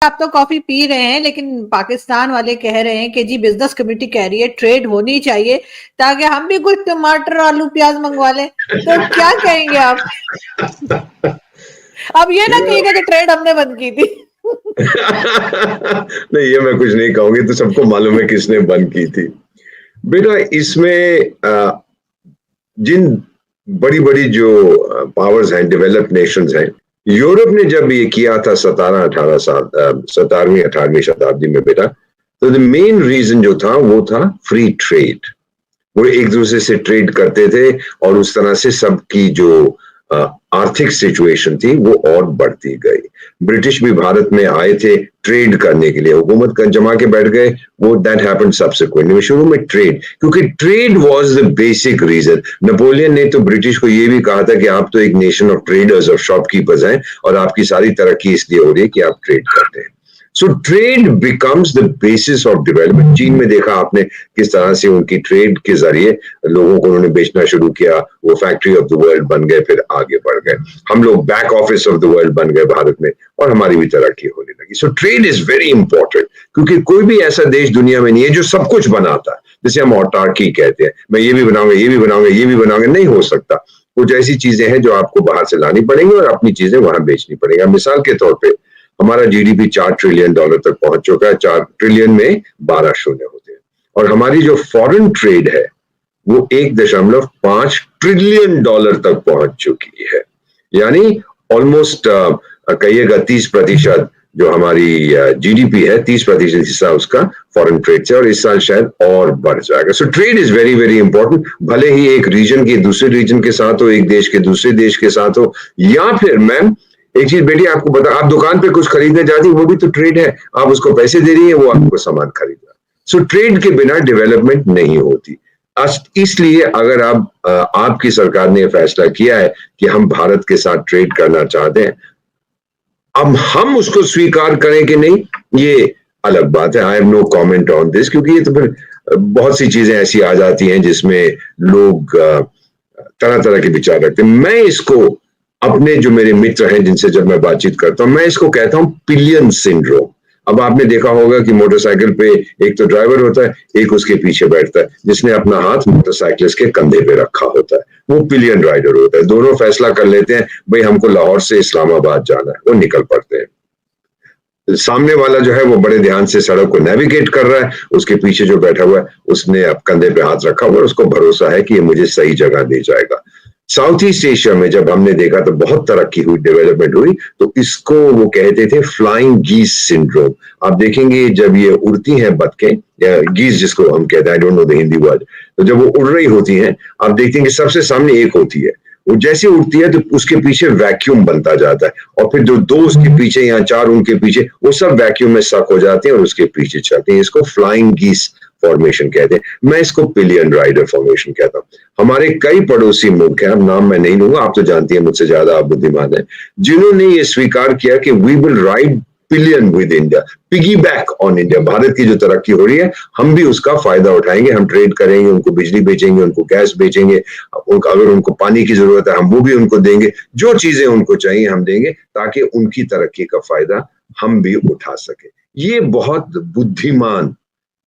आप तो coffee P रहे हैं, लेकिन पाकिस्तान वाले कह रहे हैं कि जी बिजनेस कम्युनिटी कह रही है ट्रेड होनी चाहिए ताकि हम भी कुछ टमाटर आलू प्याज मंगवा लें। तो क्या कहेंगे आप? अब ये ना कहिएगा कि ट्रेड हमने बंद की थी। नहीं, ये मैं कुछ नहीं कहूंगी, तो सबको मालूम है किसने बंद की थी। बेटा इसमें जिन बड़ी बड़ी जो पावर्स हैं, डेवलप्ड नेशंस हैं, यूरोप ने जब ये किया था 17वीं 18वीं शताब्दी में बेटा, तो द मेन रीजन जो था वो था फ्री ट्रेड। वो एक दूसरे से ट्रेड करते थे और उस तरह से सबकी जो आर्थिक सिचुएशन थी वो और बढ़ती गई। ब्रिटिश भी भारत में आए थे ट्रेड करने के लिए, हुकूमत का जमा के बैठ गए, वो दैट हैपेंड सब्सिक्वेंटली। शुरू में ट्रेड, क्योंकि trade was the basic reason. Napoleon ने तो ब्रिटिश को ये भी कहा था कि आप तो एक नेशन ऑफ ट्रेडर्स और शॉपकीपर्स हैं और आपकी सारी तरक्की इसलिए हो रही है कि आप ट्रेड करते हैं। So trade becomes the basis of development. चीन में देखा आपने किस तरह से उनकी ट्रेड के जरिए लोगों को उन्होंने बेचना शुरू किया, वो फैक्ट्री ऑफ द वर्ल्ड बन गए, फिर आगे बढ़ गए। हम लोग back office of the world बन गए भारत में, और हमारी भी तरक्की होने लगी। So trade is very important, क्योंकि कोई भी ऐसा देश दुनिया में नहीं है जो सब कुछ बनाता है। जैसे हम ऑटार्की कहते हैं, मैं ये भी बनाऊंगा, ये भी बनाऊंगा, ये भी बनाऊंगा, नहीं हो सकता। कुछ ऐसी चीजें हैं जो आपको बाहर से लानी पड़ेंगी और अपनी चीजें वहां बेचनी पड़ेगी। मिसाल के तौर पर हमारा जीडीपी $4 ट्रिलियन तक पहुंच चुका है। 4 ट्रिलियन में 12 शून्य होते हैं, और हमारी जो फॉरेन ट्रेड है वो $1.5 ट्रिलियन तक पहुंच चुकी है। यानी ऑलमोस्ट कहिएगा 30% जो हमारी जीडीपी है, 30% हिस्सा उसका फॉरेन ट्रेड से, और इस साल शायद और बढ़ जाएगा। So trade is very very important. भले ही एक रीजन के दूसरे रीजन के साथ हो, एक देश के दूसरे देश के साथ हो, या फिर मैम एक चीज बेटी आपको बता, आप दुकान पे कुछ खरीदने जाती है, वो भी तो ट्रेड है। आप उसको पैसे दे रही है, वो आपको सामान खरीद रहा है। सो ट्रेड के बिना डेवलपमेंट नहीं होती। इसलिए अगर आपकी सरकार ने फैसला किया है कि हम भारत के साथ ट्रेड करना चाहते हैं, अब हम उसको स्वीकार करें कि नहीं, ये अलग बात है। I have no comment on this, क्योंकि ये तो फिर बहुत सी चीजें ऐसी आ जाती हैं जिसमें लोग तरह तरह के विचार रखते हैं। मैं इसको अपने जो मेरे मित्र हैं जिनसे जब मैं बातचीत करता हूं, मैं इसको कहता हूं पिलियन सिंड्रोम। अब आपने देखा होगा कि मोटरसाइकिल पे एक तो ड्राइवर होता है, एक उसके पीछे बैठता है जिसने अपना हाथ मोटरसाइकिलिस्ट के कंधे पे रखा होता है, वो पिलियन राइडर होता है। दोनों फैसला कर लेते हैं, भाई हमको लाहौर से इस्लामाबाद जाना है, वो निकल पड़ते हैं। सामने वाला जो है वो बड़े ध्यान से सड़क को नेविगेट कर रहा है, उसके पीछे जो बैठा हुआ है उसने अब कंधे पे हाथ रखा हुआ है, उसको भरोसा है कि ये मुझे सही जगह ले जाएगा। साउथ ईस्ट एशिया में जब हमने देखा तो बहुत तरक्की हुई, डेवलपमेंट हुई, तो इसको वो कहते थे फ्लाइंग गीस सिंड्रोम। आप देखेंगे जब ये उड़ती हैं बतखें, या गीस जिसको हम कहते हैं, I don't know the Hindi word, तो जब वो उड़ रही होती हैं, आप देखते हैं कि सबसे सामने एक होती है, वो जैसे उड़ती है तो उसके पीछे वैक्यूम बनता जाता है, और फिर जो 2 उसके पीछे या 4 उनके पीछे, वो सब वैक्यूम में सक हो जाते हैं और उसके पीछे चलते हैं। इसको फ्लाइंग गीस फॉर्मेशन कहते हैं। मैं इसको पिलियन राइडर फॉर्मेशन कहता हूं। हमारे कई पड़ोसी मुल्क हैं, अब नाम मैं नहीं लूंगा, आप तो जानती हैं मुझसे ज्यादा आप बुद्धिमान हैं, जिन्होंने ये स्वीकार किया कि we will ride pillion with India, piggyback on India. Bharat की जो तरक्की हो रही है हम भी उसका फायदा उठाएंगे, हम ट्रेड करेंगे, उनको बिजली बेचेंगे, उनको गैस बेचेंगे, अगर उनको पानी की जरूरत है हम वो भी उनको देंगे, जो चीजें उनको चाहिए हम देंगे, ताकि उनकी तरक्की का फायदा हम भी उठा सके। ये बहुत बुद्धिमान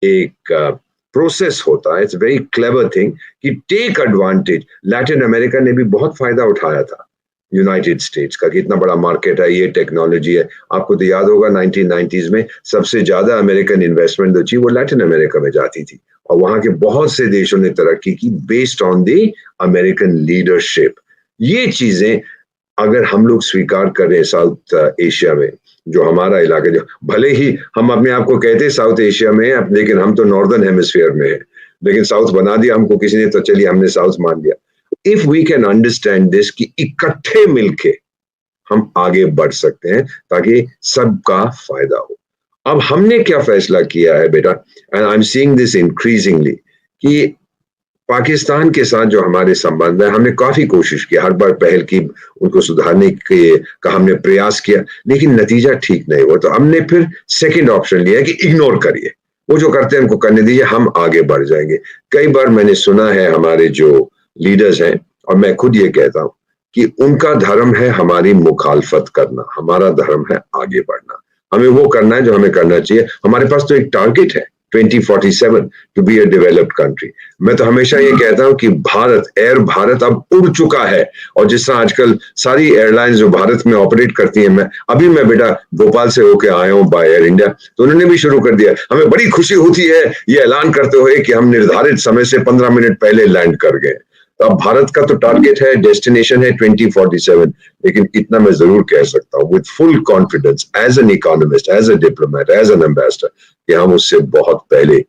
एक प्रोसेस होता है, इट्स वेरी क्लेवर थिंग कि टेक एडवांटेज। लैटिन अमेरिका ने भी बहुत फायदा उठाया था यूनाइटेड स्टेट्स का, कि इतना बड़ा मार्केट है, ये टेक्नोलॉजी है। आपको तो याद होगा 1990s में सबसे ज्यादा अमेरिकन इन्वेस्टमेंट जो थी वो लैटिन अमेरिका में जाती थी, और वहां के बहुत से देशों ने तरक्की की based on the American leadership. ये चीजें अगर हम लोग स्वीकार करें साउथ एशिया में, जो हमारा इलाका, जो भले ही हम अपने आप को कहते हैं साउथ एशिया में है, लेकिन हम तो नॉर्दर्न हेमिस्फीयर में है, लेकिन साउथ बना दिया हमको किसी ने, तो चलिए हमने साउथ मान लिया। If we can understand this कि इकट्ठे मिलके हम आगे बढ़ सकते हैं ताकि सबका फायदा हो। अब हमने क्या फैसला किया है बेटा, and I am seeing this increasingly, कि पाकिस्तान के साथ जो हमारे संबंध है, हमने काफी कोशिश की, हर बार पहल की, उनको सुधारने के का हमने प्रयास किया, लेकिन नतीजा ठीक नहीं हुआ। तो हमने फिर सेकंड ऑप्शन लिया कि इग्नोर करिए, वो जो करते हैं उनको करने दीजिए, हम आगे बढ़ जाएंगे। कई बार मैंने सुना है हमारे जो लीडर्स हैं, और मैं खुद ये कहता हूं कि उनका धर्म है हमारी मुखालफत करना, हमारा धर्म है आगे बढ़ना। हमें वो करना है जो हमें करना चाहिए। हमारे पास तो एक टारगेट है 2047 to be a developed country. मैं तो हमेशा ये कहता हूं कि एयर भारत अब उड़ चुका है, और जिस तरह आजकल सारी एयरलाइंस जो भारत में ऑपरेट करती हैं, मैं बेटा भोपाल से होके आया हूं बाय एयर इंडिया, तो उन्होंने भी शुरू कर दिया। हमें बड़ी खुशी होती है ये ऐलान करते हुए कि हम निर्धारित समय से 15 मिनट पहले लैंड कर गए। अब भारत का तो टारगेट है, डेस्टिनेशन है 2047, लेकिन इतना मैं जरूर कह सकता हूँ with full confidence as an economist, as a diplomat, as an ambassador, कि हम उससे बहुत पहले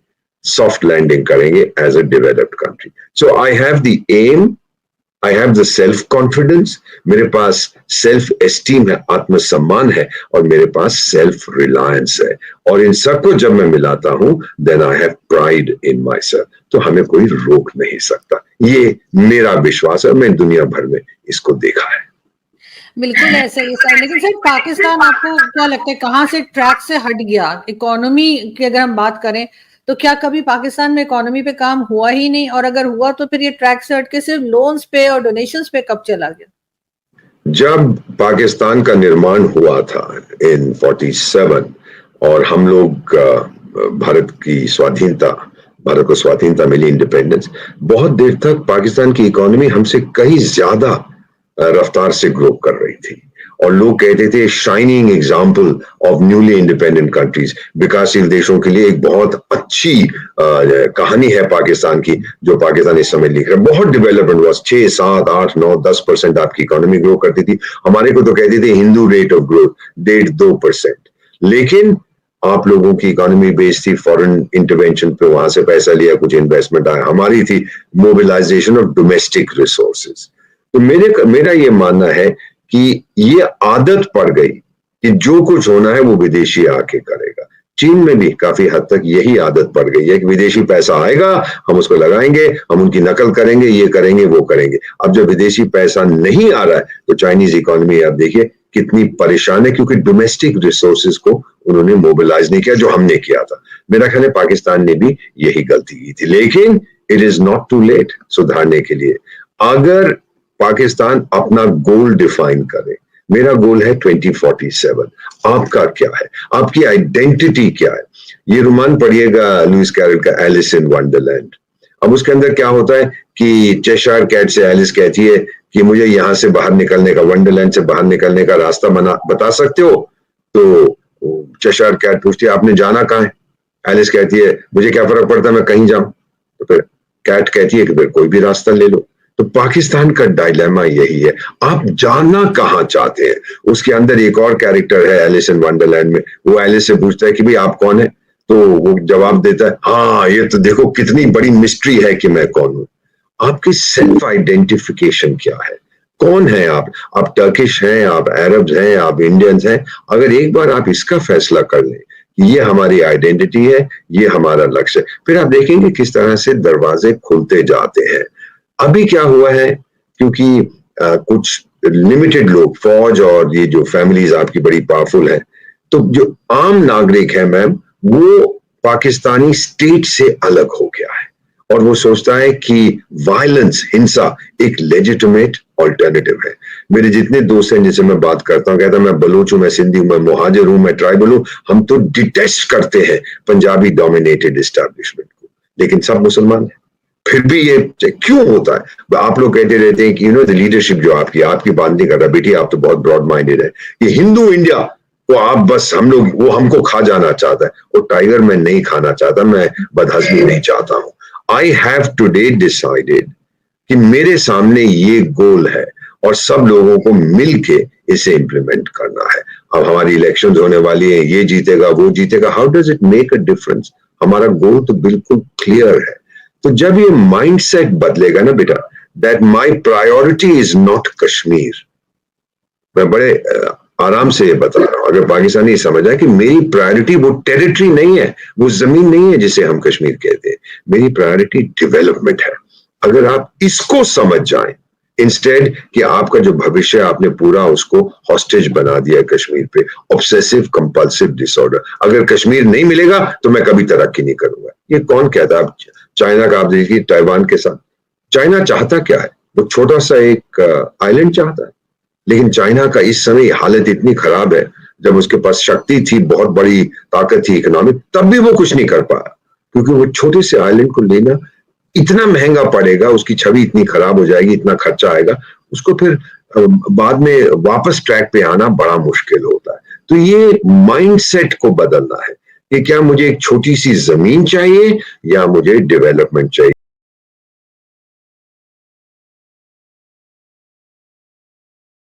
सॉफ्ट लैंडिंग करेंगे as a developed country. So I have the aim, I have the self confidence, मेरे पास सेल्फ एस्टीम है, आत्मसम्मान है, और मेरे पास सेल्फ रिलायंस है, और इन सबको जब मैं मिलाता हूं then I have pride in myself. तो हमें कोई रोक नहीं सकता, ये मेरा विश्वास है, मैं दुनिया भर में इसको देखा है। बिल्कुल ऐसा ही सर। लेकिन सर पाकिस्तान आपको क्या लगता है कहाँ से ट्रैक से हट गया? इकोनॉमी की अगर हम बात करें तो क्या कभी पाकिस्तान में इकोनॉमी पे काम हुआ ही नहीं, और अगर हुआ तो फिर ये ट्रैक से हट के सिर्फ लोन्स पे और डोनेशंस पे कब चला गया? जब पाकिस्तान का निर्माण हुआ था इन 47 और हम लोग भारत को स्वाधीनता मिली, इंडिपेंडेंस, बहुत देर तक पाकिस्तान की इकोनॉमी हमसे कहीं ज्यादा रफ्तार से ग्रो कर रही थी, और लोग कहते थे shining example of newly independent countries. विकासशील देशों के लिए एक बहुत अच्छी कहानी है पाकिस्तान की, जो पाकिस्तान इस समय लिख रहा है। बहुत डेवलपमेंट हुआ, 6, 7, 8, 9, 10% आपकी इकोनॉमी ग्रो करती थी। हमारे को तो कहते थे हिंदू रेट ऑफ ग्रोथ 1.5-2%, लेकिन आप लोगों की इकोनॉमी बेस्ड थी फॉरेन इंटरवेंशन पे, वहां से पैसा लिया, कुछ इन्वेस्टमेंट आया। हमारी थी मोबिलाइजेशन ऑफ डोमेस्टिक रिसोर्सेज। तो मेरा ये मानना है कि ये आदत पड़ गई कि जो कुछ होना है वो विदेशी आके करेगा। चीन में भी काफी हद तक यही आदत पड़ गई है कि विदेशी पैसा आएगा, हम उसको लगाएंगे, हम उनकी नकल करेंगे, ये करेंगे, वो करेंगे। अब जब विदेशी पैसा नहीं आ रहा है तो चाइनीज इकोनॉमी आप देखिए कितनी परेशान है, क्योंकि डोमेस्टिक रिसोर्सेज को उन्होंने मोबिलाइज नहीं किया जो हमने किया था। मेरा ख्याल है पाकिस्तान ने भी यही गलती की थी, लेकिन it is not too late सुधारने के लिए। अगर पाकिस्तान अपना गोल डिफाइन करे, मेरा गोल है 2047, आपका क्या है, आपकी आइडेंटिटी क्या है? ये रोमान पढ़िएगा लुइस कैरल का एलिस इन वंडरलैंड। अब उसके अंदर क्या होता है कि चेशायर कैट से एलिस कहती है कि मुझे यहां से बाहर निकलने का, वंडरलैंड से बाहर निकलने का रास्ता बता सकते हो? तो चेशायर कैट पूछती है आपने जाना कहाँ है? एलिस कहती है मुझे क्या फर्क पड़ता है, मैं कहीं जाऊं। तो फिर कैट कहती है कि फिर कोई भी रास्ता ले लो। तो पाकिस्तान का डायलेमा यही है, आप जाना कहां चाहते हैं? उसके अंदर एक और कैरेक्टर है एलिस इन वंडरलैंड में, वो एलिस से पूछता है कि भाई आप कौन है? तो वो जवाब देता है हाँ ये तो देखो कितनी बड़ी मिस्ट्री है कि मैं कौन हूं। आपकी सेल्फ आइडेंटिफिकेशन क्या है? कौन है आप? आप टर्किश हैं, आप अरब्स हैं, आप इंडियंस हैं? अगर एक बार आप इसका फैसला कर लें ये हमारी आइडेंटिटी है, ये हमारा लक्ष्य है, फिर आप देखेंगे किस तरह से दरवाजे खुलते जाते हैं। अभी क्या हुआ है, क्योंकि कुछ लिमिटेड लोग, फौज और ये जो फैमिलीज आपकी बड़ी पावरफुल है, तो जो आम नागरिक है मैम, वो पाकिस्तानी स्टेट से अलग हो गया है, और वो सोचता है कि वायलेंस, हिंसा एक लेजिटिमेट ऑल्टरनेटिव है। मेरे जितने दोस्त हैं जिनसे मैं बात करता हूँ, कहता मैं बलूच हूं, मैं सिंधी हूं, मैं मुहाजिर हूं, मैं ट्राइबल हूं, हम तो डिटेस्ट करते हैं पंजाबी डोमिनेटेड एस्टैब्लिशमेंट को, लेकिन सब मुसलमान हैं। फिर भी ये क्यों होता है? आप लोग कहते रहते हैं कि यू नो द लीडरशिप जो आपकी बात नहीं कर रहा, बेटी आप तो बहुत ब्रॉड माइंडेड है। ये हिंदू इंडिया को आप बस हम लोग, वो हमको खा जाना चाहता है। वो टाइगर मैं नहीं खाना चाहता, मैं बदहजमी नहीं चाहता हूं। आई हैव टुडे डिसाइडेड कि मेरे सामने ये गोल है और सब लोगों को मिलके इसे इंप्लीमेंट करना है। अब हमारी इलेक्शंस होने वाली है, ये जीतेगा वो जीतेगा, how does it make a difference? हमारा गोल तो बिल्कुल क्लियर है। तो जब ये माइंडसेट बदलेगा ना बेटा, that my priority is not Kashmir, मैं बड़े आराम से ये बता रहा हूं, अगर पाकिस्तानी समझ आए कि मेरी प्रायोरिटी वो टेरिटरी नहीं है, वो जमीन नहीं है जिसे हम कश्मीर कहते हैं, मेरी प्रायोरिटी डेवलपमेंट है। अगर आप इसको समझ जाएं, इंस्टेड कि आपका जो भविष्य आपने पूरा उसको हॉस्टेज बना दिया कश्मीर पे, ऑब्सेसिव कंपल्सिव डिसऑर्डर, अगर कश्मीर नहीं मिलेगा तो मैं कभी तरक्की नहीं करूंगा। ये कौन कहता है? चाइना का आप देखिए ताइवान के साथ, चाइना चाहता क्या है? वो छोटा सा एक आइलैंड चाहता है, लेकिन चाइना का इस समय हालत इतनी खराब है, जब उसके पास शक्ति थी, बहुत बड़ी ताकत थी इकोनॉमिक, तब भी वो कुछ नहीं कर पाया, क्योंकि वो छोटे से आइलैंड को लेना इतना महंगा पड़ेगा, उसकी छवि इतनी खराब हो जाएगी, इतना खर्चा आएगा, उसको फिर बाद में वापस ट्रैक पे आना बड़ा मुश्किल होता है। तो ये माइंडसेट को बदलना है कि क्या मुझे एक छोटी सी जमीन चाहिए या मुझे डेवलपमेंट चाहिए।